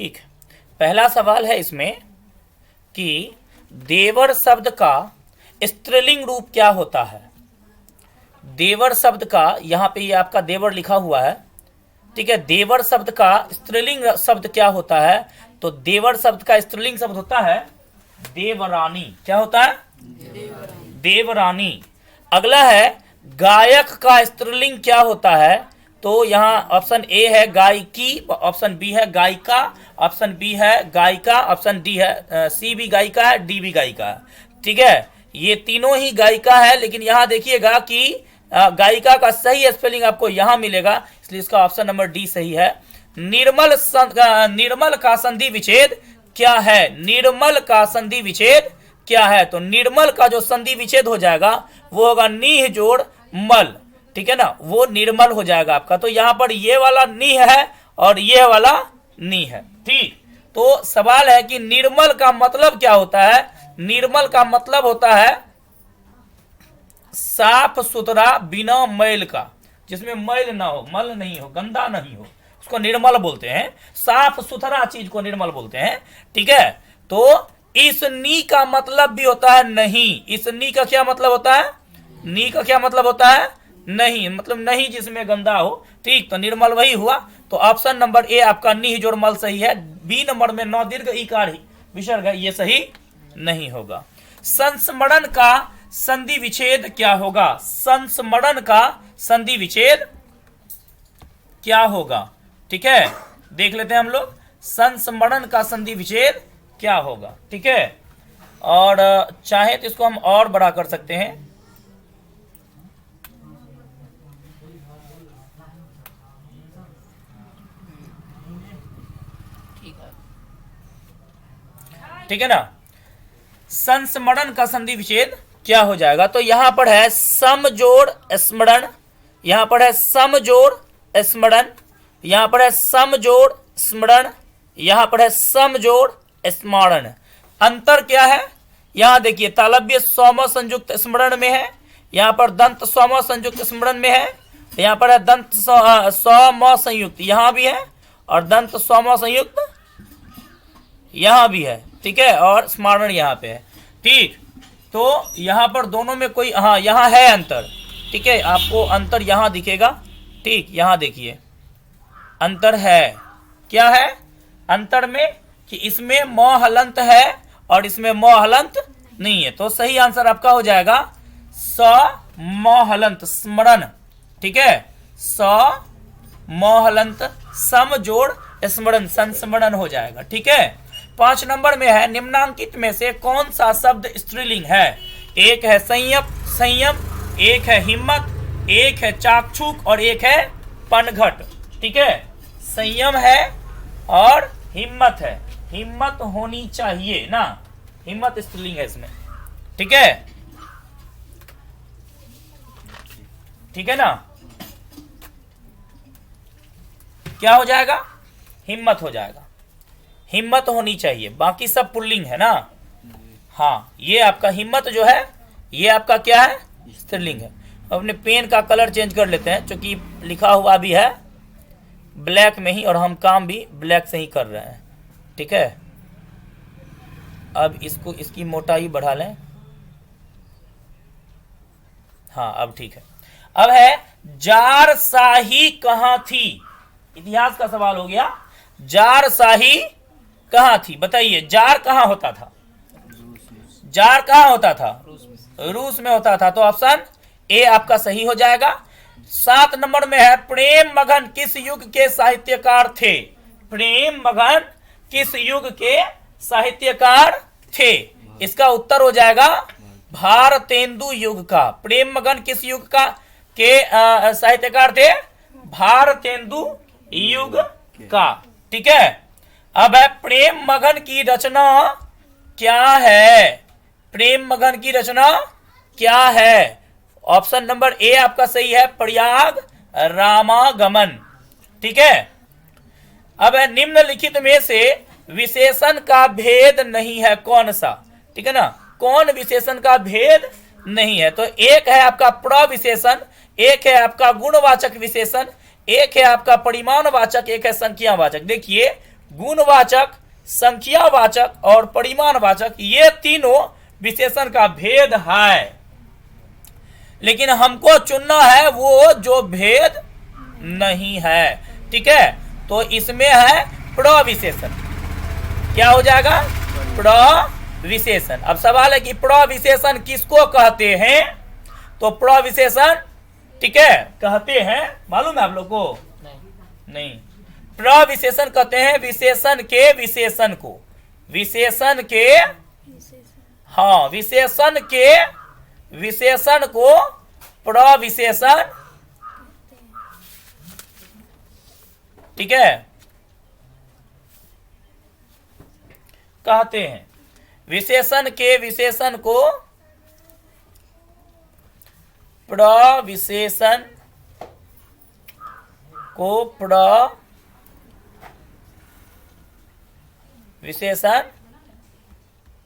ठीक है, पहला सवाल है इसमें कि देवर शब्द का स्त्रीलिंग रूप क्या होता है। देवर शब्द का, यहाँ पे ये आपका देवर लिखा हुआ है, ठीक है। देवर शब्द का स्त्रीलिंग शब्द क्या होता है, तो देवर शब्द का स्त्रीलिंग शब्द होता है देवरानी। क्या होता है? देवरानी। अगला है गायक का स्त्रीलिंग क्या होता है, तो यहाँ ऑप्शन ए है गायकी, ऑप्शन बी है गायिका, ऑप्शन बी है गायिका, ऑप्शन डी है सी भी गायिका है, डी भी गायिका है। ठीक है, ये तीनों ही गायिका है, लेकिन यहाँ देखिएगा कि गायिका का सही स्पेलिंग आपको यहाँ मिलेगा, इसलिए इसका ऑप्शन नंबर डी सही है। निर्मल का संधि विच्छेद क्या है? निर्मल का संधि विच्छेद क्या है? तो निर्मल का जो संधि विच्छेद हो जाएगा वो होगा नीह जोड़ मल, ठीक है ना, वो निर्मल हो जाएगा आपका। तो यहाँ पर ये वाला नी है और ये वाला नी है। ठीक, तो सवाल है कि निर्मल का मतलब क्या होता है? निर्मल का मतलब होता है साफ सुथरा बिना मैल का, जिसमें मैल ना हो, मल नहीं हो, गंदा नहीं हो, उसको निर्मल बोलते हैं। साफ सुथरा चीज को निर्मल बोलते हैं। ठीक है, तो इस नी का मतलब भी होता है नहीं। इस नी का क्या मतलब होता है? नी का क्या मतलब होता है? नहीं, मतलब नहीं जिसमें गंदा हो। ठीक, तो निर्मल वही हुआ। तो ऑप्शन नंबर ए आपका नी जोड़ मल सही है। बी नंबर में नौ दीर्घ इकार विसर्ग है, ये सही नहीं होगा। संस्मरण का संधि विच्छेद क्या होगा? संस्मरण का संधि विच्छेद क्या होगा? ठीक है, देख लेते हैं हम लोग संस्मरण का संधि विच्छेद क्या होगा। ठीक है, और चाहे तो इसको हम और बड़ा कर सकते हैं। ठीक है ना, संस्मरण का संधि विच्छेद क्या हो जाएगा? तो यहां पर है समजोड़ स्मरण, यहां पर है समजोड़ स्मरण, यहां पर है समजोड़ स्मरण, यहां पर है समजोड़ स्मरण। अंतर क्या है? यहां देखिए तालव्य सौम्य संयुक्त स्मरण में है, यहां पर दंत सौम्य संयुक्त स्मरण में है, यहां पर है दंत सौम्य संयुक्त, यहां भी है, और दंत सौम्य संयुक्त यहां भी है। ठीक है, और स्मरण यहां पे है। ठीक, तो यहां पर दोनों में कोई, हाँ यहां है अंतर। ठीक है, आपको अंतर यहां दिखेगा। ठीक, यहां देखिए अंतर है। क्या है अंतर में? कि इसमें म हलंत है और इसमें म हलंत नहीं है। तो सही आंसर आपका हो जाएगा स म हलंत स्मरण। ठीक है, स म हलंत सम जोड़ स्मरण, संस्मरण हो जाएगा। ठीक है, 5 नंबर में है निम्नांकित में से कौन सा शब्द स्त्रीलिंग है? एक है संयम, एक है हिम्मत, एक है चाकचूक और एक है पनघट। ठीक है, संयम है और हिम्मत है। हिम्मत होनी चाहिए ना, हिम्मत स्त्रीलिंग है इसमें। ठीक है, ठीक है ना, क्या हो जाएगा? हिम्मत हो जाएगा। हिम्मत होनी चाहिए, बाकी सब पुल्लिंग है ना। हाँ, ये आपका हिम्मत जो है ये आपका क्या है? स्त्रीलिंग है। अपने पेन का कलर चेंज कर लेते हैं, क्योंकि लिखा हुआ भी है ब्लैक में ही और हम काम भी ब्लैक से ही कर रहे हैं। ठीक है, अब इसको, इसकी मोटाई बढ़ा लें। हाँ, अब ठीक है। अब है जार शाही कहां थी? इतिहास का सवाल हो गया। जार शाही कहां थी? बताइए, जार कहां होता था? जार कहां होता था? रूस में होता था। तो ऑप्शन ए आपका सही हो जाएगा। 7 नंबर में है प्रेम मगन किस युग के साहित्यकार थे? प्रेम मगन किस युग के साहित्यकार थे? इसका उत्तर हो जाएगा भारतेंदु युग का। प्रेम मगन किस युग का के साहित्यकार थे? भारतेंदु युग का। ठीक है, अब है प्रेम मगन की रचना क्या है? प्रेम मगन की रचना क्या है? ऑप्शन नंबर ए आपका सही है, प्रयाग रामागमन। ठीक है, अब है निम्नलिखित में से विशेषण का भेद नहीं है कौन सा? ठीक है ना, कौन विशेषण का भेद नहीं है? तो एक है आपका प्रविशेषण, एक है आपका गुणवाचक विशेषण, एक है आपका परिमाणवाचक, एक है संख्यावाचक। देखिए गुणवाचक, संख्यावाचक और परिमाणवाचक, ये तीनों विशेषण का भेद है, लेकिन हमको चुनना है वो जो भेद नहीं है। ठीक है, तो इसमें है प्रविशेषण। क्या हो जाएगा? प्रविशेषण। अब सवाल है कि प्रविशेषण किसको कहते हैं? तो प्रविशेषण, ठीक है, कहते हैं, मालूम है आप लोग को? नहीं। प्रविशेषण कहते हैं विशेषण के विशेषण को, विशेषण के, हाँ, विशेषण के विशेषण को प्रविशेषण, ठीक है, कहते हैं। विशेषण के विशेषण को प्रविशेषण को प्रविशेषण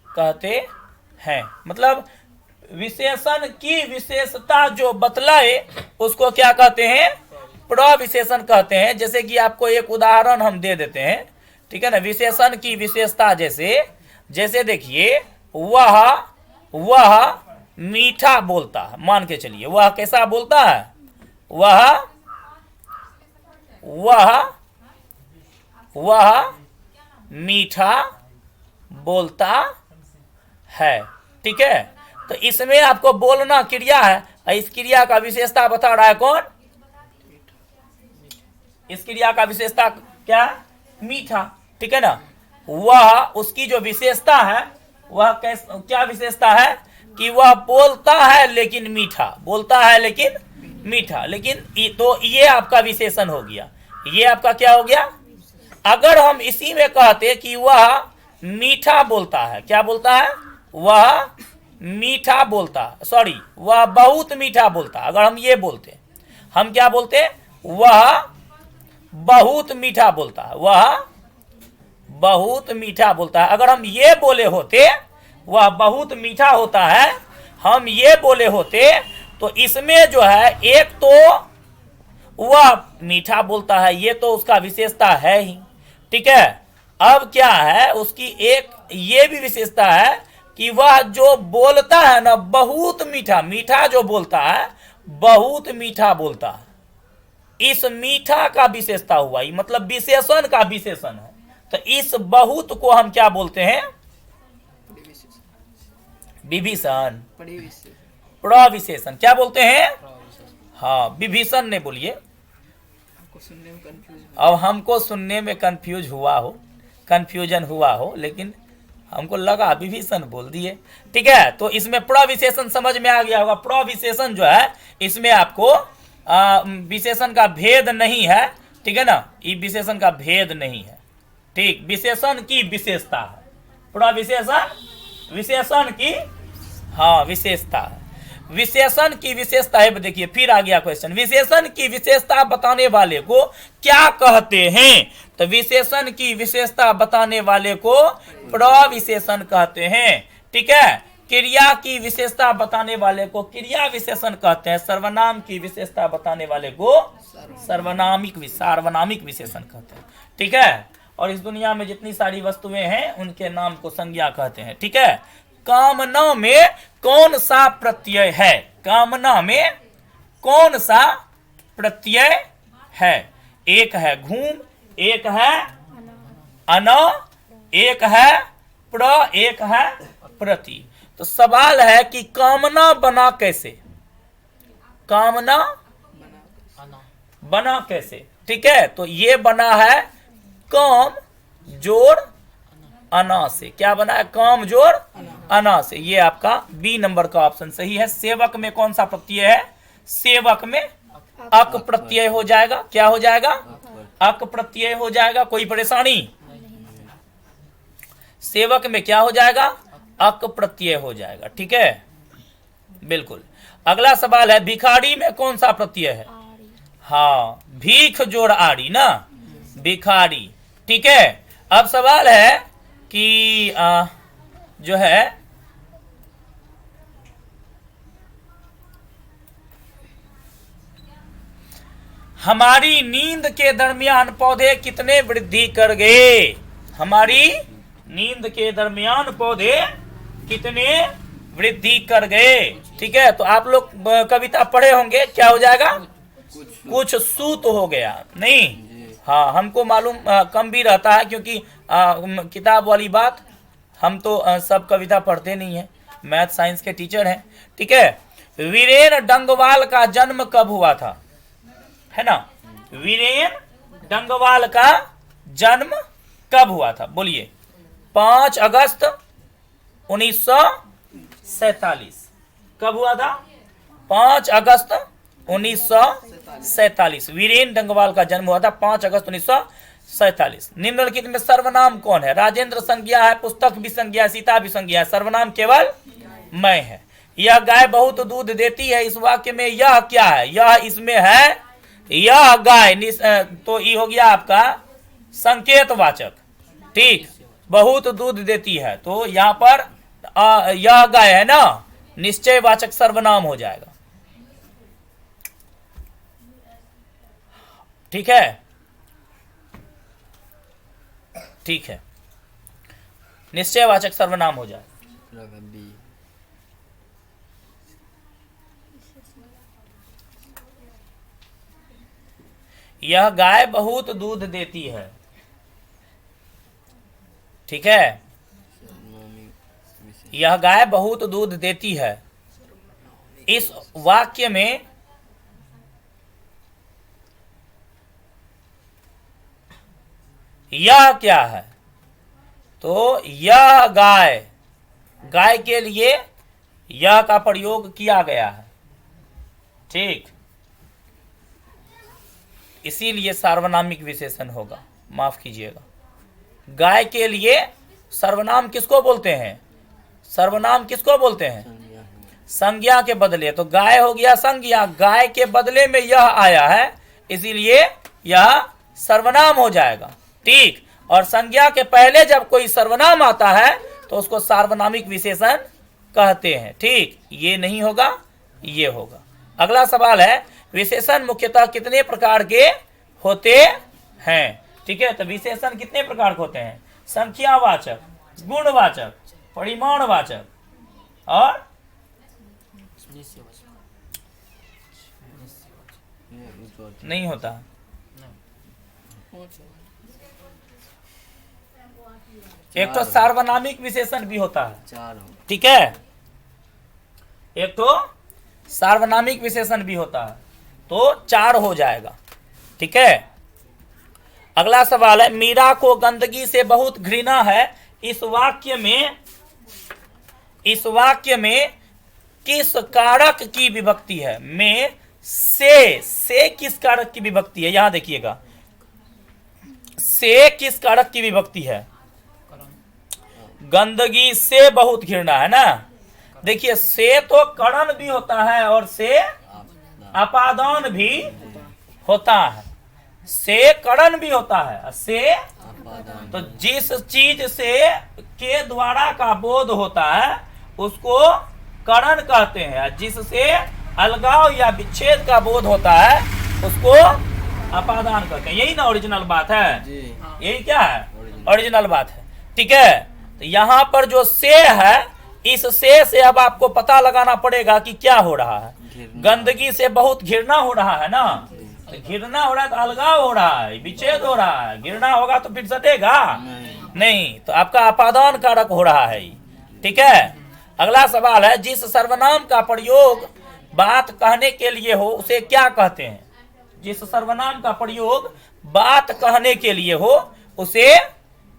कहते हैं। मतलब विशेषण की विशेषता जो बतलाए उसको क्या कहते हैं? प्रविशेषण कहते हैं। जैसे कि आपको एक उदाहरण हम दे देते हैं, ठीक है ना। विशेषण की विशेषता जैसे देखिए, वह मीठा बोलता है, मान के चलिए, वह कैसा बोलता है? वह मीठा बोलता है, ठीक है। तो इसमें आपको बोलना क्रिया है, इस क्रिया का विशेषता बता रहा है कौन? इस क्रिया का विशेषता क्या है? मीठा, ठीक है ना। वह, उसकी जो विशेषता है वह क्या विशेषता है? कि वह बोलता है लेकिन मीठा, बोलता है लेकिन मीठा, लेकिन तो ये आपका विशेषण हो गया। ये आपका क्या हो गया? अगर हम इसी में कहते कि वह मीठा बोलता है, क्या बोलता है? वह मीठा बोलता, सॉरी, वह बहुत मीठा बोलता, अगर हम ये बोलते, हम क्या बोलते? वह बहुत मीठा बोलता है, वह बहुत मीठा बोलता है। अगर हम ये बोले होते वह बहुत मीठा होता है, हम ये बोले होते, तो इसमें जो है, एक तो वह मीठा बोलता है, ये तो उसका विशेषता है ही, ठीक है। अब क्या है, उसकी एक ये भी विशेषता है कि वह जो बोलता है ना, बहुत मीठा, मीठा जो बोलता है, बहुत मीठा बोलता है। इस मीठा का विशेषता हुआ, मतलब विशेषण का विशेषण है। तो इस बहुत को हम क्या बोलते हैं? विभीषण, प्रविशेषण। क्या बोलते हैं? हाँ, विभीषण ने बोलिए। अब हमको सुनने में कंफ्यूज हुआ हो, कंफ्यूजन हुआ हो, लेकिन हमको लगा विभीषण बोल दिए, ठीक है। तो इसमें प्रविशेषण समझ में आ गया होगा। प्रविशेषण जो है, इसमें आपको विशेषण का भेद नहीं है, ठीक है ना। ये विशेषण का भेद नहीं है, ठीक, विशेषण की विशेषता है। प्रविशेषण विशेषण की, हाँ, विशेषता है। विशेषण की विशेषता है। देखिए फिर आ गया क्वेश्चन, विशेषण की विशेषता बताने वाले को क्या कहते हैं? तो विशेषण की विशेषता बताने वाले को प्रविशेषण कहते हैं, ठीक है। क्रिया की विशेषता बताने वाले को क्रिया विशेषण कहते हैं। सर्वनाम की विशेषता बताने वाले को सार्वनामिक विशेषण कहते हैं, ठीक है। और इस दुनिया में जितनी सारी वस्तुएं हैं उनके नाम को संज्ञा कहते हैं, ठीक है। कामना में कौन सा प्रत्यय है? कामना में कौन सा प्रत्यय है? एक है घूम, एक है अन, एक है प्र, एक है प्रति। तो सवाल है कि कामना बना कैसे? कामना बना कैसे, ठीक है। तो ये बना है काम जोड़ अना से। क्या बना है? काम जोड़ अना से। ये आपका बी नंबर का ऑप्शन सही है। सेवक में कौन सा प्रत्यय है? सेवक में अक प्रत्यय हो जाएगा। क्या हो जाएगा? अक प्रत्यय हो जाएगा। कोई परेशानी? सेवक में क्या हो जाएगा? अक प्रत्यय हो जाएगा, ठीक है, बिल्कुल। अगला सवाल है, भिखारी में कौन सा प्रत्यय है? हाँ, भीख जोड़ आड़ी ना, भिखारी, ठीक है। अब सवाल है कि जो है हमारी नींद के दरमियान पौधे कितने वृद्धि कर गए? हमारी नींद के दरमियान पौधे कितने वृद्धि कर गए? ठीक है, तो आप लोग कविता पढ़े होंगे, क्या हो जाएगा? कुछ सूत हो गया नहीं। हाँ, हमको मालूम कम भी रहता है, क्योंकि किताब वाली बात, हम तो सब कविता पढ़ते नहीं है, मैथ साइंस के टीचर हैं। ठीक है, वीरेन डंगवाल का जन्म कब हुआ था? है ना, वीरेन डंगवाल का जन्म कब हुआ था? बोलिए। 5 अगस्त 1947। कब हुआ था? 5 अगस्त 1947 वीरेन डंगवाल का जन्म हुआ था 5 अगस्त 1947। निम्नलिखित में सर्वनाम कौन है? राजेंद्र संज्ञा है, पुस्तक भी संज्ञा है, सीता भी संज्ञा है, सर्वनाम केवल मैं है। यह गाय बहुत दूध देती है, इस वाक्य में यह क्या है? यह इसमें है, यह गाय, तो ये हो गया आपका संकेतवाचक। ठीक, बहुत दूध देती है, तो यहाँ पर यह गाय है ना, निश्चयवाचक सर्वनाम हो जाएगा। ठीक है, ठीक है, निश्चयवाचक सर्वनाम हो जाएगा। यह गाय बहुत दूध देती है। ठीक है, यह गाय बहुत दूध देती है, इस वाक्य में यह क्या है? तो यह गाय, गाय के लिए यह का प्रयोग किया गया है। ठीक, इसीलिए सार्वनामिक विशेषण होगा, माफ कीजिएगा। गाय के लिए सर्वनाम किसको बोलते हैं? सर्वनाम किसको बोलते हैं? संज्ञा के बदले, तो गाय हो गया संज्ञा, गाय के बदले में यह आया है, इसीलिए यह सर्वनाम हो जाएगा। ठीक, और संज्ञा के पहले जब कोई सर्वनाम आता है तो उसको सार्वनामिक विशेषण कहते हैं। ठीक, ये नहीं होगा, ये होगा। अगला सवाल है, विशेषण मुख्यतः कितने प्रकार के होते हैं? ठीक है, तो विशेषण कितने प्रकार के होते हैं? संख्यावाचक, गुणवाचक, परिमाणवाचक और नहीं होता। एक तो सार्वनामिक विशेषण भी होता है। ठीक है, एक तो सार्वनामिक विशेषण भी होता है, तो 4 हो जाएगा। ठीक है, अगला सवाल है, मीरा को गंदगी से बहुत घृणा है, इस वाक्य में किस कारक की विभक्ति है? में से किस कारक की विभक्ति है? यहां देखिएगा, से किस कारक की विभक्ति है? गंदगी से बहुत घृणा है ना। देखिए, से तो करण भी होता है और से अपादान भी होता है। से करण भी होता है, से तो जिस चीज से के द्वारा का बोध होता है उसको करण कहते हैं, जिससे अलगाव या विच्छेद का बोध होता है उसको अपादान कहते हैं। यही ना ओरिजिनल बात है, यही क्या है? ओरिजिनल बात है। ठीक है, तो यहाँ पर जो से है, इस से अब आपको पता लगाना पड़ेगा कि क्या हो रहा है। गंदगी से बहुत घृणा हो रहा है ना, तो घृणा हो रहा है तो अलगाव हो रहा है, विच्छेद हो रहा है। घृणा होगा तो फिर सटेगा नहीं, तो आपका अपादान कारक हो रहा है। ठीक है, अगला सवाल है, जिस सर्वनाम का प्रयोग बात कहने के लिए हो उसे क्या कहते हैं? जिस सर्वनाम का प्रयोग बात कहने के लिए हो उसे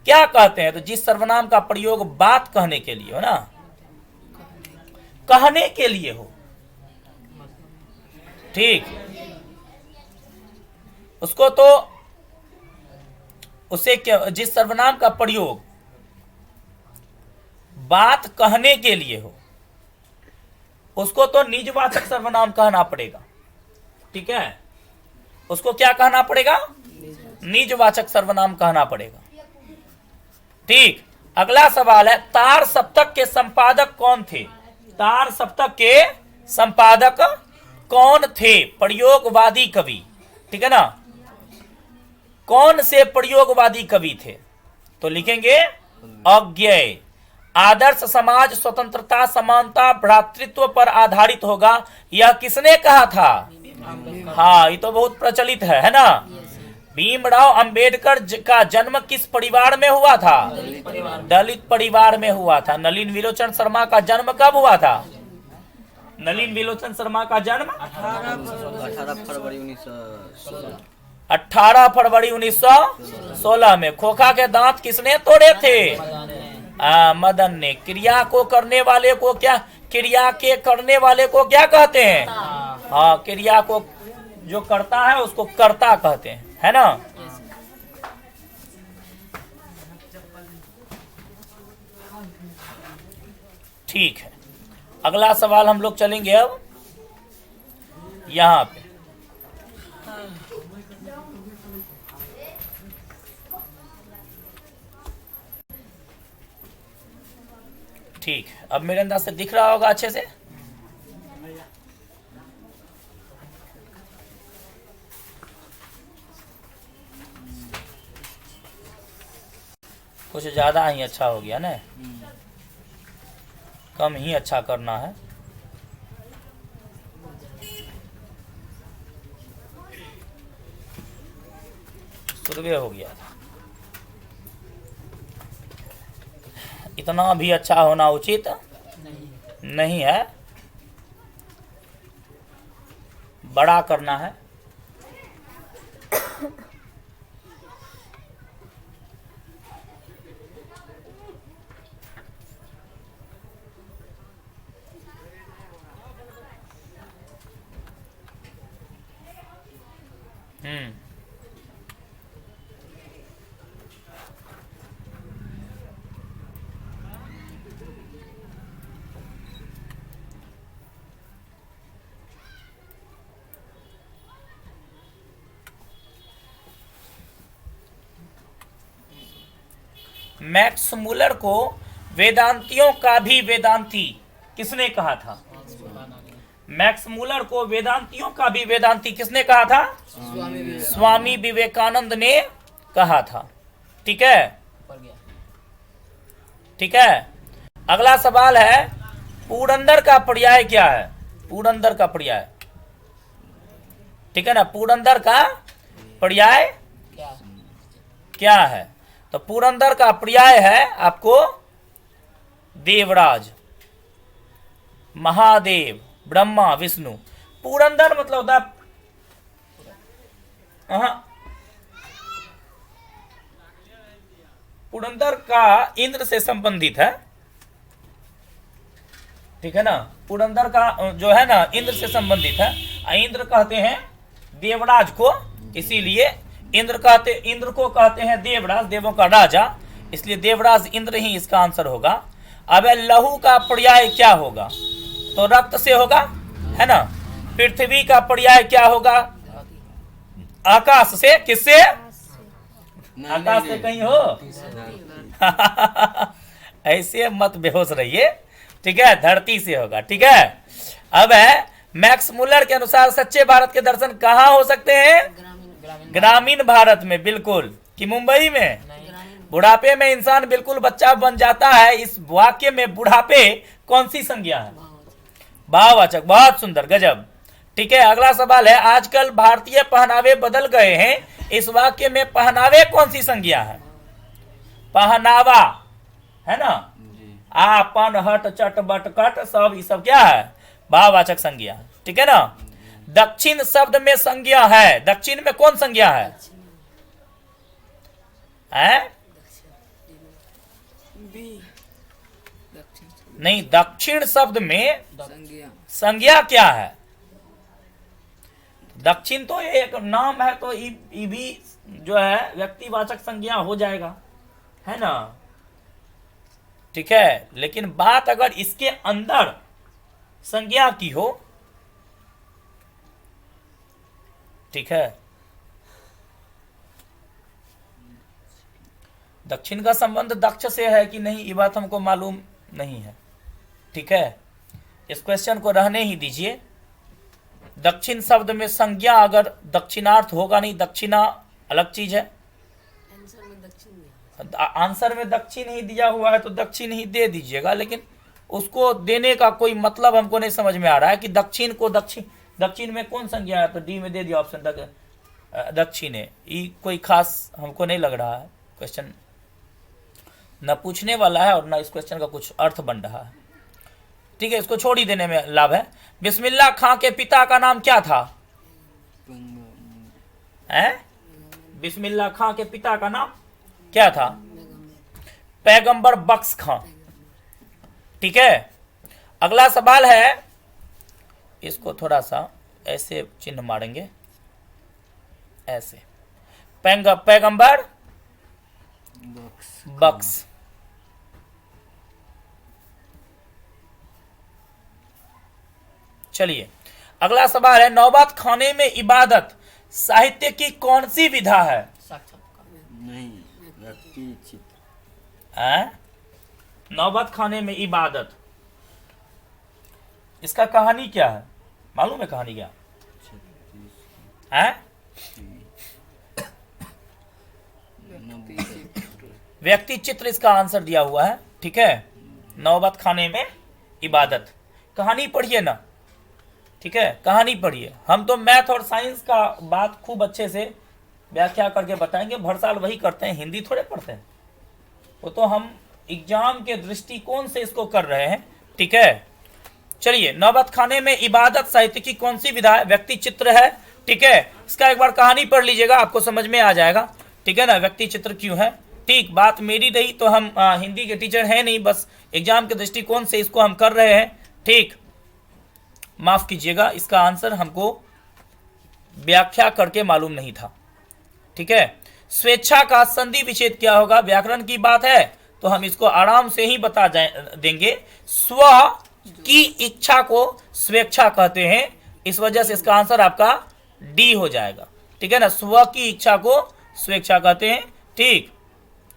क्या कहते हैं? तो जिस सर्वनाम का प्रयोग बात कहने के लिए हो ना, कहने के लिए हो, ठीक, उसको तो उसे क्या, जिस सर्वनाम का प्रयोग बात कहने के लिए हो उसको तो निजवाचक सर्वनाम कहना पड़ेगा। ठीक है, उसको क्या कहना पड़ेगा? निजवाचक सर्वनाम कहना पड़ेगा। ठीक, अगला सवाल है, तार सप्तक के संपादक कौन थे? तार सप्तक के संपादक कौन थे? प्रयोगवादी कवि। ठीक है ना। कौन से प्रयोगवादी कवि थे? तो लिखेंगे अज्ञेय। आदर्श समाज स्वतंत्रता, समानता, भ्रातृत्व पर आधारित होगा, यह किसने कहा था? हाँ, ये तो बहुत प्रचलित है ना। भीमराव अंबेडकर का जन्म किस परिवार में हुआ था? दलित परिवार में हुआ था। नलिन विलोचन शर्मा का जन्म कब हुआ था? नलिन विलोचन शर्मा का जन्म 18 फरवरी 1916 में। खोखा के दांत किसने तोड़े थे? मदन ने। क्रिया को करने वाले को क्या, क्रिया के करने वाले को क्या कहते हैं? हाँ, क्रिया को जो करता है उसको कर्ता कहते हैं, है ना। ठीक है, अगला सवाल हम लोग चलेंगे अब यहां पे। ठीक है, अब मेरे अंदाज से दिख रहा होगा अच्छे से। कुछ ज्यादा ही अच्छा हो गया ना, कम ही अच्छा करना है। सुरवे हो गया था, इतना भी अच्छा होना उचित नहीं है, बड़ा करना है। मैक्स मुलर को वेदांतियों का भी वेदांती किसने कहा था? मैक्स मुलर को वेदांतियों का भी वेदांती किसने कहा था? स्वामी विवेकानंद ने कहा था। ठीक है, ठीक है। अगला सवाल है, पुरंदर का पर्याय क्या है? पुरंदर का पर्याय, ठीक है ना। पुरंदर का पर्याय क्या है? तो पुरंदर का पर्याय है आपको देवराज, महादेव, ब्रह्मा, विष्णु। पुरंदर मतलब होता है, पुरंदर का इंद्र से संबंधित है, ठीक है ना। पुरंदर का जो है ना इंद्र से संबंधित है। इंद्र कहते हैं देवराज को, इसीलिए इंद्र को कहते हैं देवराज, देवों का राजा, इसलिए देवराज इंद्र ही इसका आंसर होगा। अब लहू का पर्याय क्या होगा? तो रक्त से होगा, है ना। पृथ्वी का पर्याय क्या होगा? आकाश से। किससे? आकाश से कहीं हो ऐसे मत बेहोश रहिए, ठीक है। धरती से होगा, ठीक है। अब है मैक्स मुलर के अनुसार सच्चे भारत के दर्शन कहाँ हो सकते हैं? ग्रामीण भारत में, बिल्कुल। कि मुंबई में? बुढ़ापे में इंसान बिल्कुल बच्चा बन जाता है। इस वाक्य में बुढ़ापे कौन सी संज्ञा है? भाववाचक। बहुत सुंदर, गजब। ठीक है, अगला सवाल है, आजकल भारतीय पहनावे बदल गए हैं, इस वाक्य में पहनावे कौन सी संज्ञा है? पहनावा, है ना। आपन, हट, चट, बट, कट, सब, ये सब क्या है? भाववाचक संज्ञा, ठीक है ना। दक्षिण शब्द में संज्ञा है, दक्षिण में कौन संज्ञा है? नहीं, दक्षिण शब्द में संज्ञा क्या है? दक्षिण तो एक नाम है, तो ये भी जो है व्यक्तिवाचक संज्ञा हो जाएगा, है ना। ठीक है, लेकिन बात अगर इसके अंदर संज्ञा की हो, ठीक है। दक्षिण का संबंध दक्ष से है कि नहीं, ये बात हमको मालूम नहीं है, ठीक है। इस क्वेश्चन को रहने ही दीजिए। दक्षिण शब्द में संज्ञा अगर दक्षिणार्थ होगा नहीं, दक्षिणा अलग चीज है। आंसर में दक्षिण ही दिया हुआ है तो दक्षिण ही दे दीजिएगा, लेकिन उसको देने का कोई मतलब हमको नहीं समझ में आ रहा है कि दक्षिण को दक्षिण में कौन संज्ञा है, तो डी में दे दिया ऑप्शन दक्षिण है। ये कोई खास हमको नहीं लग रहा है, क्वेश्चन न पूछने वाला है और न इस क्वेश्चन का कुछ अर्थ बन रहा है। ठीक है, इसको छोड़ ही देने में लाभ है। बिस्मिल्लाह खां के पिता का नाम क्या था? बिस्मिल्लाह खां के पिता का नाम क्या था? पैगंबर बख्श खां। ठीक है, अगला सवाल है, इसको थोड़ा सा ऐसे चिन्ह मारेंगे, ऐसे पैगंबर बख्श। चलिए अगला सवाल है, नौबत खाने में इबादत साहित्य की कौन सी विधा है? नहीं, व्यक्ति चित्र। नौबत खाने में इबादत, इसका कहानी क्या है? मालूम है कहानी क्या है? व्यक्ति चित्र इसका आंसर दिया हुआ है। ठीक है, नौबत खाने में इबादत, कहानी पढ़िए ना। ठीक है, कहानी पढ़िए। हम तो मैथ और साइंस का बात खूब अच्छे से व्याख्या करके बताएंगे, हर साल वही करते हैं, हिंदी थोड़े पढ़ते हैं। वो तो हम एग्जाम के दृष्टिकोण से इसको कर रहे हैं। ठीक है, चलिए, नौबत खाने में इबादत साहित्य की कौन सी विधा है? व्यक्ति चित्र है। ठीक है, इसका एक बार कहानी पढ़ लीजिएगा, आपको समझ में आ जाएगा। ठीक है ना, व्यक्ति चित्र क्यों है। ठीक, बात मेरी रही तो हम हिंदी के टीचर हैं नहीं, बस एग्जाम के दृष्टिकोण से इसको हम कर रहे हैं। ठीक, माफ कीजिएगा, इसका आंसर हमको व्याख्या करके मालूम नहीं था। ठीक है, स्वेच्छा का संधि विच्छेद क्या होगा? व्याकरण की बात है तो हम इसको आराम से ही बता देंगे। स्व की इच्छा को स्वेच्छा कहते हैं, इस वजह से इसका आंसर आपका डी हो जाएगा। ठीक है ना, स्व की इच्छा को स्वेच्छा कहते हैं। ठीक,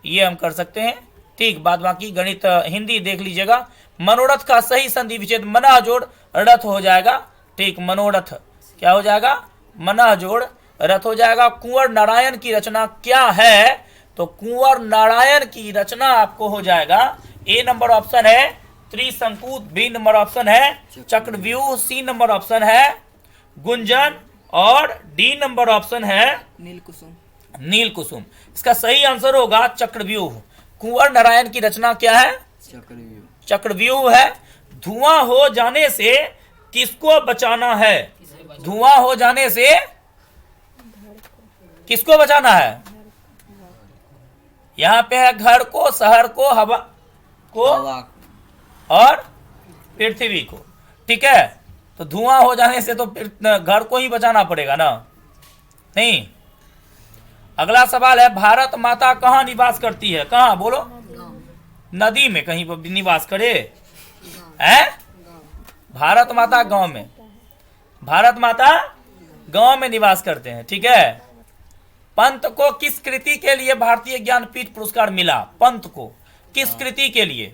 ये हम कर सकते हैं। ठीक, बाद बाकी गणित हिंदी देख लीजिएगा। मनोरथ का सही संधि विच्छेद मना जोड़ रथ हो जाएगा। ठीक, मनोरथ क्या हो जाएगा? मना जोड़ रथ हो जाएगा। कुंवर नारायण की रचना क्या है? तो कुंवर नारायण की रचना आपको हो जाएगा, ए नंबर ऑप्शन है त्रिशंकु, बी नंबर ऑप्शन है चक्रव्यूह, सी नंबर ऑप्शन है गुंजन और डी नंबर ऑप्शन है नीलकुसुम। नीलकुसुम। इसका सही आंसर होगा चक्रव्यूह। कुंवर नारायण की रचना क्या है? चक्रव्यूह। चक्रव्यूह है। धुआं हो जाने से किसको बचाना है? धुआं हो जाने से किसको बचाना है? यहाँ पे है घर को, शहर को, हवा को और पृथ्वी को। ठीक है, तो धुआं हो जाने से तो घर को ही बचाना पड़ेगा ना, नहीं। अगला सवाल है, भारत माता कहाँ निवास करती है? कहाँ बोलो? नदी में कहीं पर निवास करे है? भारत माता गांव में, भारत माता गांव में निवास करते हैं। ठीक है, पंत को किस कृति के लिए भारतीय ज्ञानपीठ पुरस्कार मिला? पंत को किस कृति के लिए?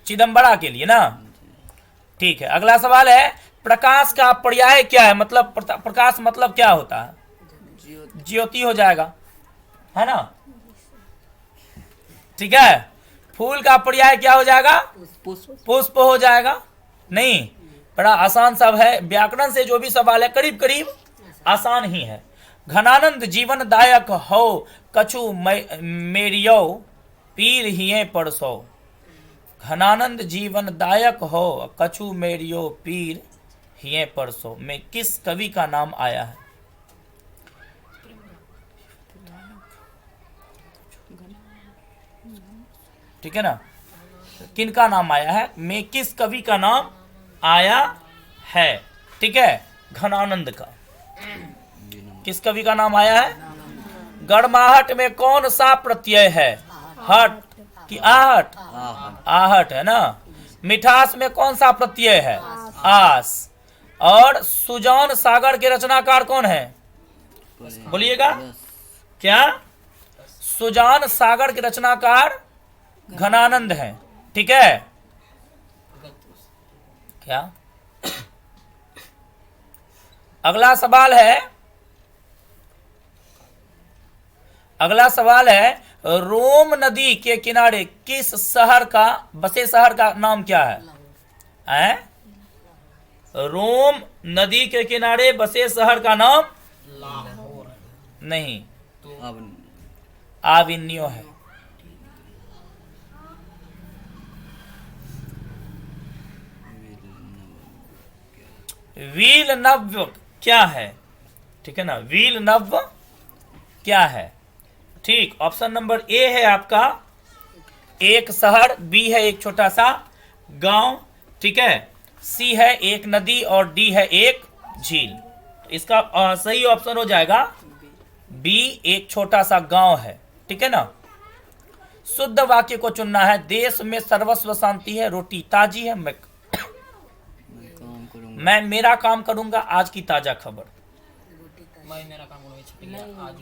चिदंबरा के लिए ना। ठीक है, अगला सवाल है, प्रकाश का पर्याय क्या है? मतलब प्रकाश मतलब क्या होता है? ज्योति हो जाएगा, है ना। ठीक है, फूल का पर्याय क्या हो जाएगा? पुष्प हो जाएगा। नहीं, बड़ा आसान सब है, व्याकरण से जो भी सवाल है करीब करीब आसान ही है। घनानंद जीवन दायक हो कछु मेरियो पीर हिये परसो। घनानंद जीवन दायक हो कछु मेरियो पीर हिये परसो में किस कवि का नाम आया है? ठीक है ना, किनका नाम आया है? में किस कवि का नाम आया है? ठीक है, घनानंद का। किस कवि का नाम आया है? गड़माहट में कौन सा प्रत्यय है? हट कि आहट? आहट है ना। मिठास में कौन सा प्रत्यय है? आस। और सुजान सागर के रचनाकार कौन है? बोलिएगा क्या? सुजान सागर के रचनाकार घनानंद है। ठीक है, क्या? अगला सवाल है रोम नदी के किनारे किस शहर का बसे शहर का नाम क्या है? हैं? रोम नदी के किनारे बसे शहर का नाम नहीं, अब आविन्यो है। वील नव्य क्या है? ठीक है ना, वील नव्य क्या है? ठीक, ऑप्शन नंबर ए है आपका एक शहर, बी है एक छोटा सा गांव, ठीक है, सी है एक नदी और डी है एक झील। तो इसका सही ऑप्शन हो जाएगा बी, एक छोटा सा गांव है। ठीक है ना। शुद्ध वाक्य को चुनना है। देश में सर्वस्व शांति है, रोटी ताजी है, मैं काम करूँगा। मैं मेरा काम करूंगा, आज की ताजा खबर। मैं मेरा काम करूंगा, छुट्टी आज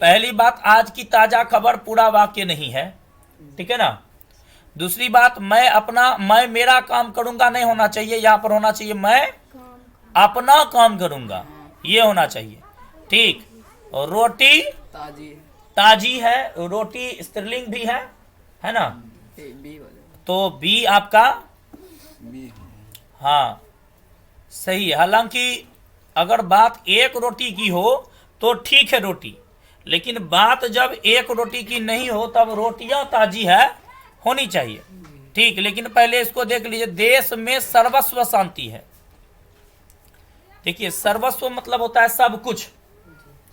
पहली बात आज की ताजा खबर पूरा वाक्य नहीं है, ठीक है ना। दूसरी बात, मैं मेरा काम करूंगा नहीं होना चाहिए, यहां पर होना चाहिए मैं अपना काम करूंगा, ये होना चाहिए। ठीक, और रोटी ताजी है, रोटी स्त्रीलिंग भी है ना, तो बी आपका भी हाँ सही है। हालांकि अगर बात एक रोटी की हो तो ठीक है रोटी, लेकिन बात जब एक रोटी की नहीं हो तब रोटियां ताजी है होनी चाहिए। ठीक, लेकिन पहले इसको देख लीजिए। देश में सर्वस्व शांति है। देखिए, सर्वस्व मतलब होता है सब कुछ।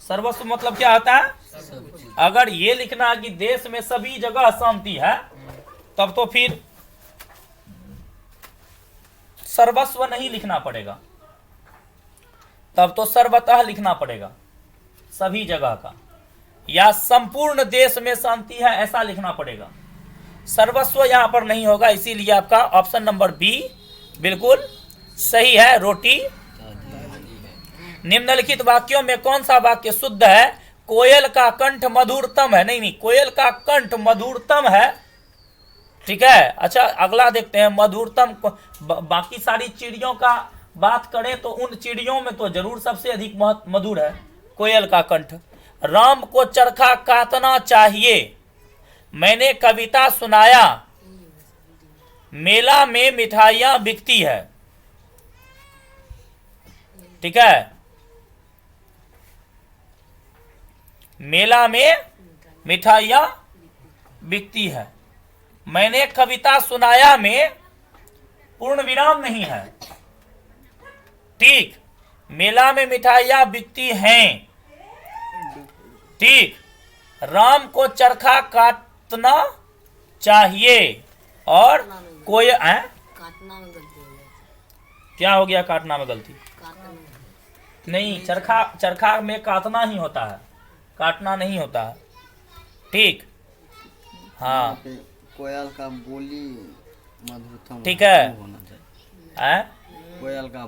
सर्वस्व मतलब क्या होता है? अगर ये लिखना है कि देश में सभी जगह शांति है, तब तो फिर सर्वस्व नहीं लिखना पड़ेगा, तब तो सर्वतः लिखना पड़ेगा, सभी जगह का, या संपूर्ण देश में शांति है ऐसा लिखना पड़ेगा। सर्वस्व यहां पर नहीं होगा, इसीलिए आपका ऑप्शन नंबर बी बिल्कुल सही है, रोटी। निम्नलिखित वाक्यों में कौन सा वाक्य शुद्ध है? कोयल का कंठ मधुरतम है। नहीं, कोयल का कंठ मधुरतम है, ठीक है। अच्छा, अगला देखते हैं। मधुरतम, बाकी सारी चिड़ियों का बात करें तो उन चिड़ियों में तो जरूर सबसे अधिक मधुर है कोयल का कंठ। राम को चरखा काटना चाहिए, मैंने कविता सुनाया, मेला में मिठाइयां बिकती है, ठीक है। मेला में मिठाइयां बिकती है, मैंने कविता सुनाया में पूर्ण विराम नहीं है। ठीक, मेला में मिठाइयां बिकती हैं, ठीक। राम को चरखा काटना चाहिए, और कोई काटना में गलती हो गया। क्या हो गया? काटना में गलती काटना में। नहीं, चरखा में काटना ही होता है, काटना नहीं होता है। ठीक, हाँ कोयल का बोली मधुरतम ठीक है। होना चाहिए। है? कोयल का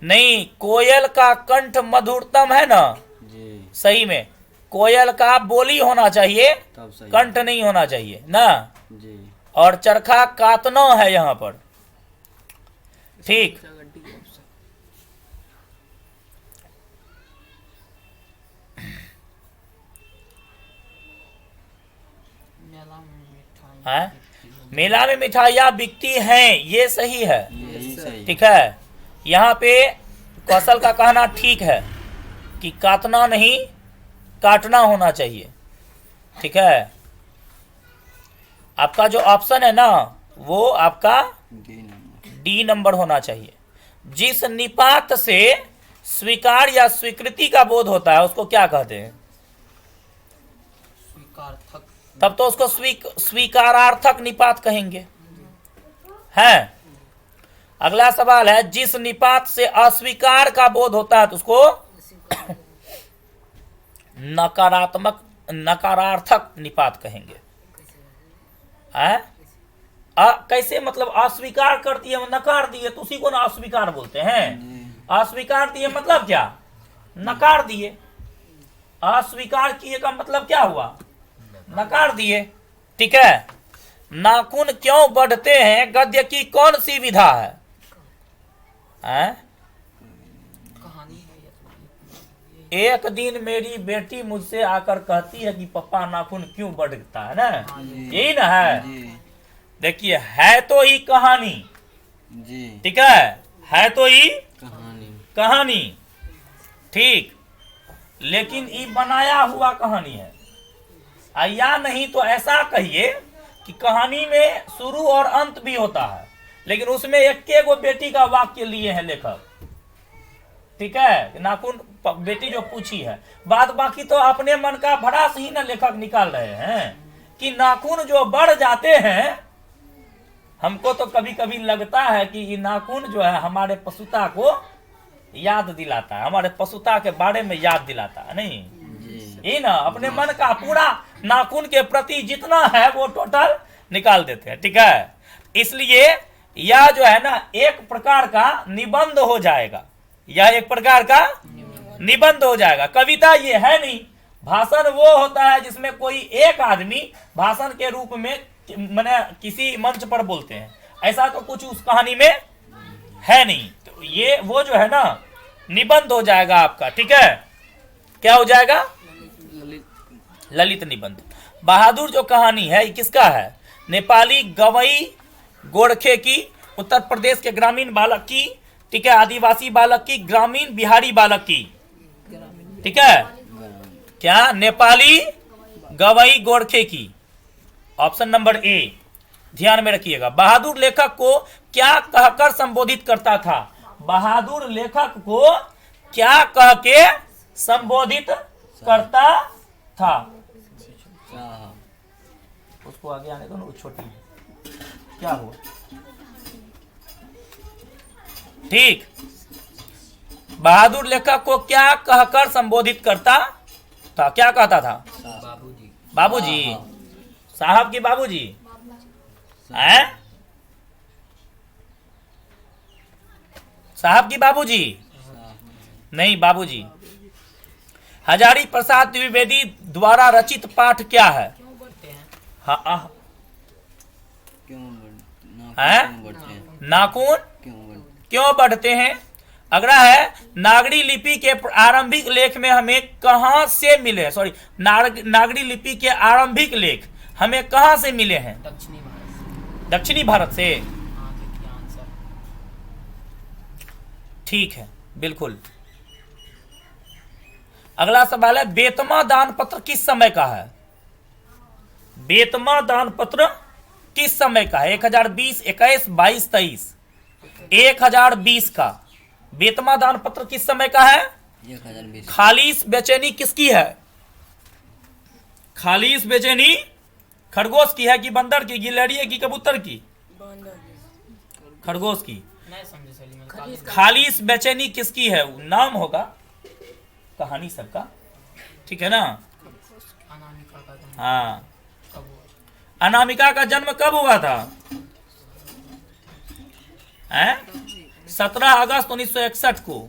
नहीं, कोयल का कंठ मधुरतम है ना, जी, सही में कोयल का बोली होना चाहिए, तब सही कंठ नहीं होना चाहिए ना। जी। और चरखा काटना है यहाँ पर, ठीक। है? मेला में मिठाइयाँ बिकती हैं, ये सही है, यही सही। ठीक है। यहाँ पे कौशल का कहना ठीक है कि काटना नहीं, काटना होना चाहिए, ठीक है। आपका जो ऑप्शन है ना, वो आपका डी नंबर होना चाहिए। जिस निपात से स्वीकार या स्वीकृति का बोध होता है उसको क्या कहते हैं? स्वीकार्थक। तब तो उसको स्वीकारार्थक निपात कहेंगे, हैं? अगला सवाल है, जिस निपात से अस्वीकार का बोध होता है तो उसको नकारार्थक निपात कहेंगे। है? कैसे? मतलब अस्वीकार करती है, नकार दिए तो उसी को ना अस्वीकार बोलते हैं। अस्वीकार दिए मतलब क्या? नकार दिए। अस्वीकार किए का मतलब क्या हुआ? नकार दिए, ठीक है। नाखून क्यों बढ़ते हैं गद्य की कौन सी विधा है? कहानी है ये। एक दिन मेरी बेटी मुझसे आकर कहती है कि पापा नाखून क्यों बढ़ता है ना, यही ना है। जी देखिए है तो ही कहानी, जी ठीक है तो ही कहानी, ठीक, लेकिन ये बनाया हुआ कहानी है। या नहीं तो ऐसा कहिए कि कहानी में शुरू और अंत भी होता है, लेकिन उसमें एक गो बेटी का वाक्य लिए हैं लेखक, ठीक है। नाखून बेटी जो पूछी है, बात बाकी तो अपने मन का भड़ास ही ना लेखक निकाल रहे हैं कि नाखून जो बढ़ जाते हैं। हमको तो कभी कभी लगता है कि ये नाखून जो है हमारे पशुता को याद दिलाता है, हमारे पशुता के बारे में याद दिलाता है, नहीं ये ना, अपने मन का पूरा नाखून के प्रति जितना है वो टोटल निकाल देते हैं, ठीक है। इसलिए यह जो है ना एक प्रकार का निबंध हो जाएगा, यह एक प्रकार का निबंध हो जाएगा। कविता ये है नहीं, भाषण वो होता है जिसमें कोई एक आदमी भाषण के रूप में माने किसी मंच पर बोलते हैं, ऐसा तो कुछ उस कहानी में है नहीं। तो ये वो जो है ना निबंध हो जाएगा आपका, ठीक है। क्या हो जाएगा? ललित निबंध। बहादुर जो कहानी है ये किसका है? नेपाली गवई गोरखे की, उत्तर प्रदेश के ग्रामीण बालक की, ठीक है, आदिवासी बालक की, ग्रामीण बिहारी बालक की, ठीक है। क्या? नेपाली गवई गोरखे की, ऑप्शन नंबर ए ध्यान में रखिएगा। बहादुर लेखक को क्या कहकर संबोधित करता था? बहादुर लेखक को क्या कह के संबोधित करता था? उसको आगे आने दो ना, वो छोटी है। क्या हुआ? ठीक, बहादुर लेखक को क्या कहकर संबोधित करता था? क्या कहता था? बाबूजी। बाबूजी, साहब की बाबूजी हैं? साहब की बाबूजी नहीं, बाबूजी। हजारी प्रसाद द्विवेदी द्वारा रचित पाठ क्या है? हाँ, नाखून क्यों बढ़ते हैं? अगला है नागरी लिपि के आरंभिक लेख में हमें कहां से मिले? सॉरी, नागरी लिपि के आरंभिक लेख हमें कहां से मिले हैं? दक्षिणी भारत। दक्षिणी भारत से। हाँ, देखिए आंसर। ठीक है, बिल्कुल। अगला सवाल है बेतमा दान पत्र किस समय का है? बेतमा दान पत्र किस समय का है? 1020, 21, 22, 23। 1020 का बेतमा दान पत्र किस समय का है? 1020। खालिस बेचैनी किसकी है? खालिस बेचैनी खरगोश की है कि बंदर की, गिलहरी की, कबूतर की? खरगोश की। नहीं समझे सलीम। खालिस बेचैनी किसकी है? नाम होगा कहानी सबका, ठीक है ना। अनामिका का जन्म हाँ, कब हुआ? अनामिका का जन्म कब हुआ था? 17 अगस्त 1961 को।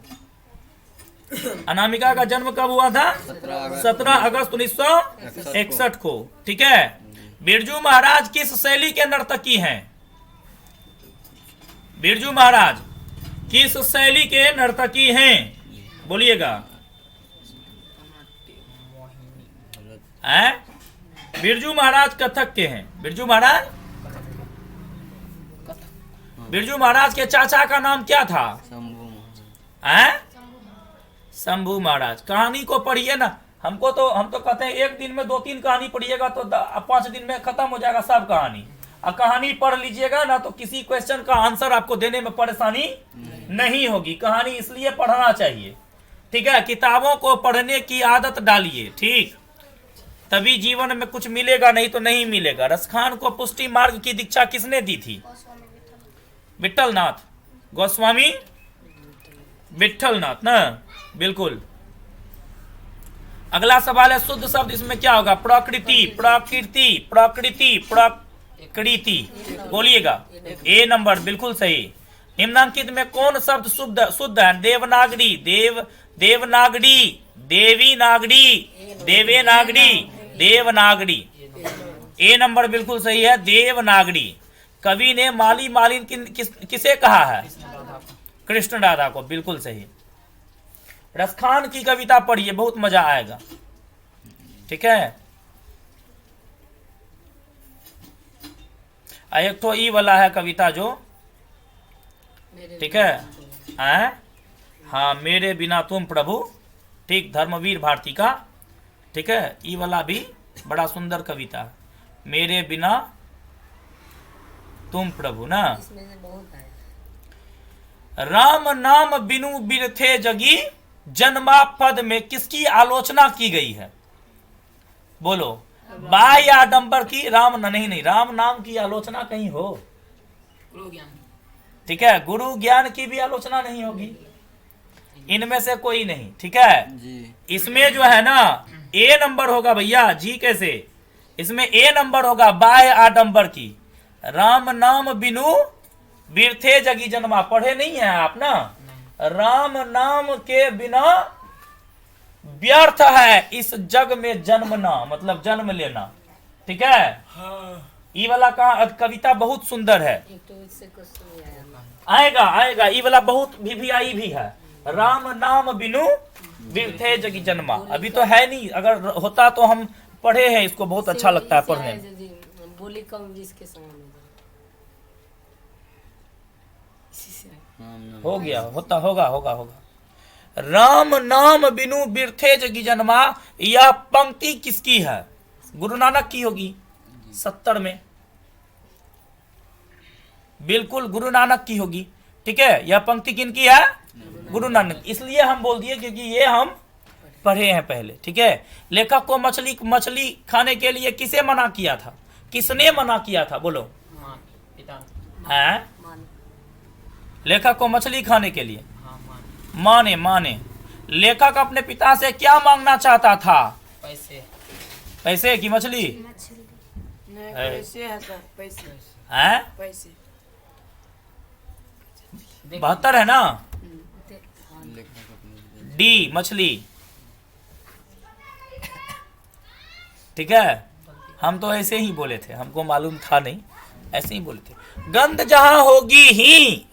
अनामिका का जन्म कब हुआ था? 17 अगस्त 1961 को, ठीक है। बिरजू महाराज किस शैली के नर्तकी हैं? बिरजू महाराज किस शैली के नर्तकी हैं? बोलिएगा। बिरजू महाराज कथक के हैं। बिरजू महाराज, बिरजू महाराज के चाचा का नाम क्या था? शंभू महाराज। कहानी को पढ़िए ना, हम तो कहते हैं एक दिन में 2-3 कहानी पढ़िएगा तो 5 दिन में खत्म हो जाएगा सब कहानी। और कहानी पढ़ लीजिएगा ना तो किसी क्वेश्चन का आंसर आपको देने में परेशानी नहीं होगी। कहानी इसलिए पढ़ना चाहिए, ठीक है। किताबों को पढ़ने की आदत डालिए, ठीक, तभी जीवन में कुछ मिलेगा, नहीं तो नहीं मिलेगा। रसखान को पुष्टि मार्ग की दीक्षा किसने दी थी? विट्ठलनाथ गोस्वामी विट्ठलनाथ ना, बिल्कुल। अगला सवाल है शुद्ध शब्द, इसमें क्या होगा? प्रकृति, प्रकृति, प्रकृति, प्रकृति। बोलिएगा। ए नंबर बिल्कुल सही। निम्नांकित में कौन शब्द शुद्ध है? देवनागरी, देवनागरी, देवी नागरी, देवे नागरी, देवनागरी। ए नंबर बिल्कुल सही है। देवनागरी। कवि ने माली मालिन किसे कहा है? कृष्ण राधा को। बिल्कुल सही। रसखान की कविता पढ़िए, बहुत मजा आएगा। ठीक है। एक तो ई वाला है कविता जो, ठीक है। हाँ, मेरे बिना तुम प्रभु, ठीक, धर्मवीर भारती का। ठीक है, ई वाला भी बड़ा सुंदर कविता है, मेरे बिना तुम प्रभु ना। इसमें से बहुत है। राम नाम बिनु बिरथे जगी, जन्मा पद में किसकी आलोचना की गई है? बोलो। बाह्य आडंबर की। राम नहीं, राम नाम की आलोचना कहीं हो? गुरु ज्ञान। ठीक है, गुरु ज्ञान की भी आलोचना नहीं होगी, इनमें से कोई नहीं। ठीक है जी। इसमें जो है ना ए नंबर होगा भैया जी। कैसे? इसमें ए नंबर होगा बाह्य आडंबर की। राम नाम बिनु बिरथे जगी जन्मा, पढ़े नहीं है आप ना? राम नाम के बिना व्यर्थ है इस जग में जन्मना, मतलब जन्म लेना। ठीक है। ई वाला का कविता बहुत सुंदर है। एक तो इससे क्वेश्चन नहीं आया। आएगा ई वाला बहुत भी आई भी है। राम नाम बिनु बिरथे जगी जन्मा। अभी तो है नहीं, अगर होता तो हम पढ़े हैं इसको, बहुत अच्छा लगता है पढ़ने में। बोली कम जिसके समान हो जाए। इसी से हो गया, होगा। राम नाम बिनु बिरथे जगी जन्मा, यह पंक्ति किसकी है? गुरु नानक की होगी 70 में। बिल्कुल गुरु नानक की होगी। ठीक है, यह पंक्ति किनकी है? गुरु नानक। इसलिए हम बोल दिए क्योंकि ये हम पढ़े हैं पहले। ठीक है। लेखक को मछली खाने के लिए किसे मना किया था? किसने मना किया था? बोलो। मान। पिता। हैं? मान। लेखक को मछली खाने के लिए हाँ, मान। माने। लेखक अपने पिता से क्या मांगना चाहता था? पैसे। पैसे की मछली? नहीं, है। पैसे है सर, पैसे हैं? पैसे 72 है ना? लेखक अपने डी मछली। ठीक है, हम तो ऐसे ही बोले थे, हमको मालूम था नहीं, ऐसे ही बोले थे। गंध जहां होगी ही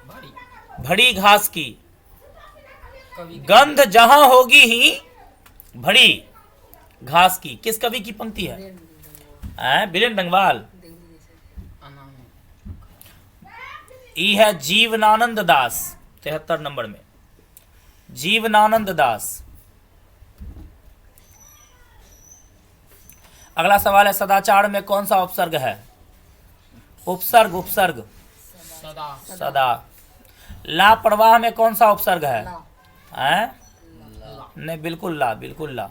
भारी। भड़ी घास की। कवि। गंध जहां होगी ही भड़ी घास की, किस कवि की पंक्ति है? बीरेंद्र डंगवाल। अनामी। ई है जीवनानंद दास, 73 नंबर में। जीवनानंद दास। अगला सवाल है, सदाचार में कौन सा उपसर्ग है? उपसर्ग। सदा। सदा। लापरवाह में कौन सा उपसर्ग है? हैं? नहीं, बिल्कुल ला।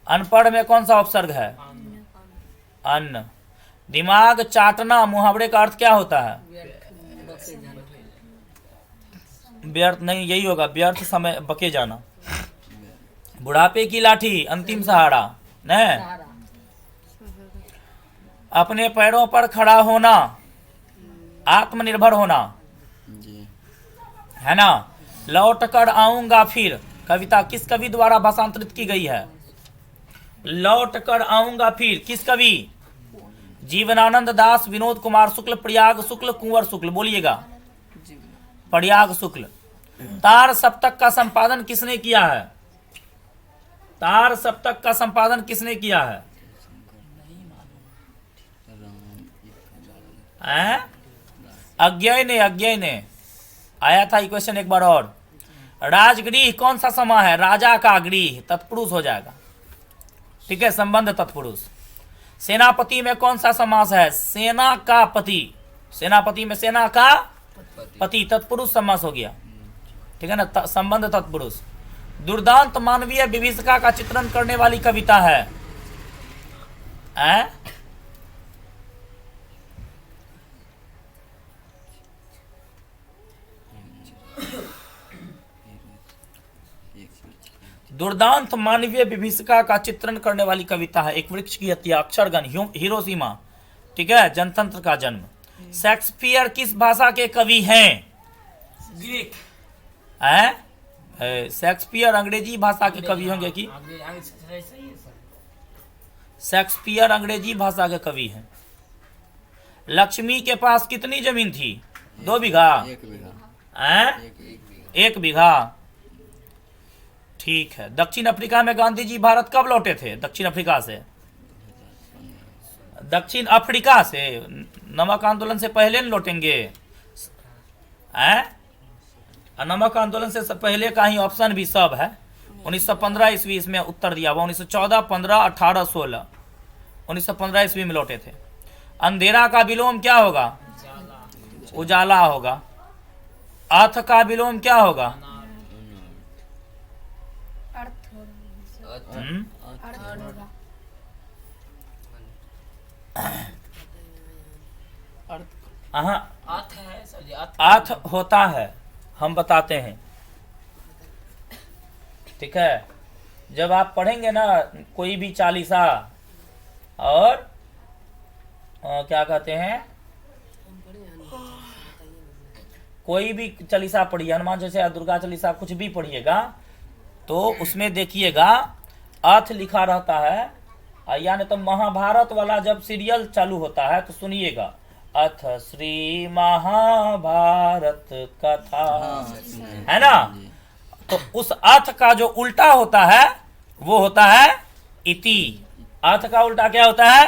अनपढ़ में कौन सा उपसर्ग है? अन्न। दिमाग चाटना मुहावरे का अर्थ क्या होता है? व्यर्थ नहीं, यही होगा, व्यर्थ समय बके जाना। बुढ़ापे की लाठी अंतिम सहारा। नहीं, अपने पैरों पर खड़ा होना, आत्मनिर्भर होना। जी। है ना? लौट कर आऊंगा फिर, कविता किस कवि द्वारा भाषांतरित की गई है? लौट कर आऊंगा फिर, किस कवि? जीवनानंद दास, विनोद कुमार शुक्ल, प्रयाग शुक्ल, कुंवर शुक्ल। बोलिएगा। प्रयाग शुक्ल। तार सप्तक का संपादन किसने किया है? तार सप्तक का संपादन किसने किया है? अज्ञेय ने आया था क्वेश्चन एक बार और। राजगृह कौन सा समा है? राजा का गृह, तत्पुरुष हो जाएगा। ठीक है, संबंध तत्पुरुष। सेनापति में कौन सा समास है? सेना का पति। सेनापति में सेना का पति, तत्पुरुष समास हो गया। ठीक है ना, संबंध तत्पुरुष। दुर्दांत मानवीय विभीषिका का चित्रण करने वाली कविता है? दुर्दांत मानवीय विभीषिका का चित्रण करने वाली कविता है। एक वृक्ष की हत्या, अक्षरगन, हिरोशिमा। ठीक है, जनतंत्र का जन्म। शेक्सपियर किस भाषा के कवि हैं? ग्रीक। शेक्सपियर अंग्रेजी भाषा के कवि होंगे कि? सही है सर। शेक्सपियर अंग्रेजी भाषा के कवि हैं। लक्ष्मी के पास कितनी जमीन थी? 2 बीघा? 1 बीघा। हैं? 1 बीघा। ठीक है। दक्षिण अफ्रीका में गांधी जी भारत कब लौटे थे? दक्षिण अफ्रीका से नमक आंदोलन से पहले न लौटेंगे? हैं? नमक आंदोलन से पहले का ही ऑप्शन भी सब है। 1915 ईस्वी इसमें उत्तर दिया हुआ। 1914, 15, 18, 16 1915 ईस्वी में लौटे थे। अंधेरा का विलोम क्या होगा? उजाला होगा। अर्थ का विलोम क्या होगा? हम्म? हाँ, अर्थ है सर जी, अर्थ अर्थ होता है, हम बताते हैं। ठीक है। जब आप पढ़ेंगे ना कोई भी चालीसा और क्या कहते हैं, कोई भी चालीसा पढ़िए, हनुमान जैसे दुर्गा चालीसा कुछ भी पढ़िएगा तो उसमें देखिएगा अर्थ लिखा रहता है। यानी तो महाभारत वाला जब सीरियल चालू होता है तो सुनिएगा, अथ श्री महाभारत कथा, है ना? तो उस अर्थ का जो उल्टा होता है वो होता है इति। अर्थ का उल्टा क्या होता है?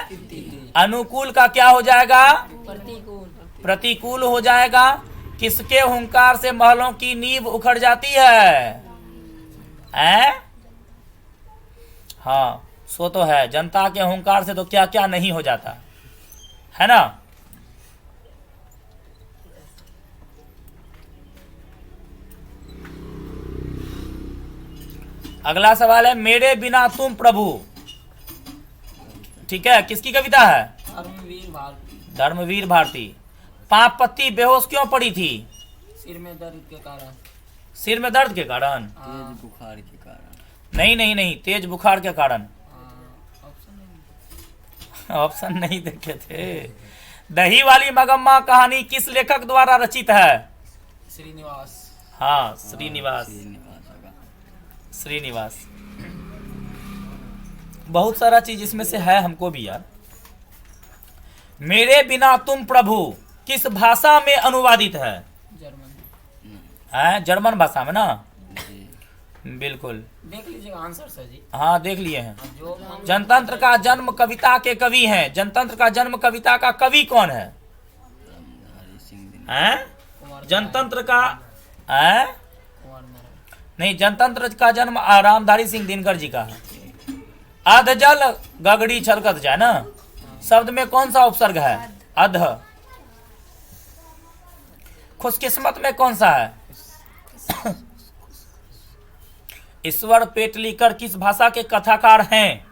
अनुकूल का क्या हो जाएगा? प्रतिकूल। प्रतिकूल हो जाएगा। किसके हुंकार से महलों की नींव उखड़ जाती है? हाँ, सो तो है। जनता के हुंकार से तो क्या क्या नहीं हो जाता, है ना? अगला सवाल है, मेरे बिना तुम प्रभु। ठीक है, किसकी कविता है? धर्मवीर भारती। धर्मवीर भारती। 5 पत्ती बेहोश क्यों पड़ी थी? सिर में दर्द के कारण। सिर में दर्द के कारण? तेज बुखार के कारण। नहीं, तेज बुखार के कारण। ऑप्शन नहीं। ऑप्शन नहीं देखे थे। दही वाली मगम्मा कहानी किस लेखक द्वारा रचित है? श्रीनिवास। हाँ, श्रीनिवास। होगा। श्रीनिवास। बहुत सारा चीज इसमें से है हमको भी यार। मेरे बिना तुम प्रभु किस भाषा में अनुवादित है? जर्मन। जर्मन भाषा में ना? जी। बिल्कुल। देख लीजिएगा आंसर सर जी। हाँ, देख लिए हैं। जो जनतंत्र का जन्म कविता के कवि हैं। जनतंत्र का जन्म कविता का कवि कौन है? हरि सिंह दिन। कुमार जनतंत्र का कुमार नारायण। नहीं, जनतंत्र का जन्म रामधारी सिंह दिनकर जी का है। अध जल गगड़ी छलकत जाए ना, शब्द में कौन सा उपसर्ग है? अध। खुशकिस्मत में कौन सा है? ईश्वर पेटलीकर किस भाषा के कथाकार हैं?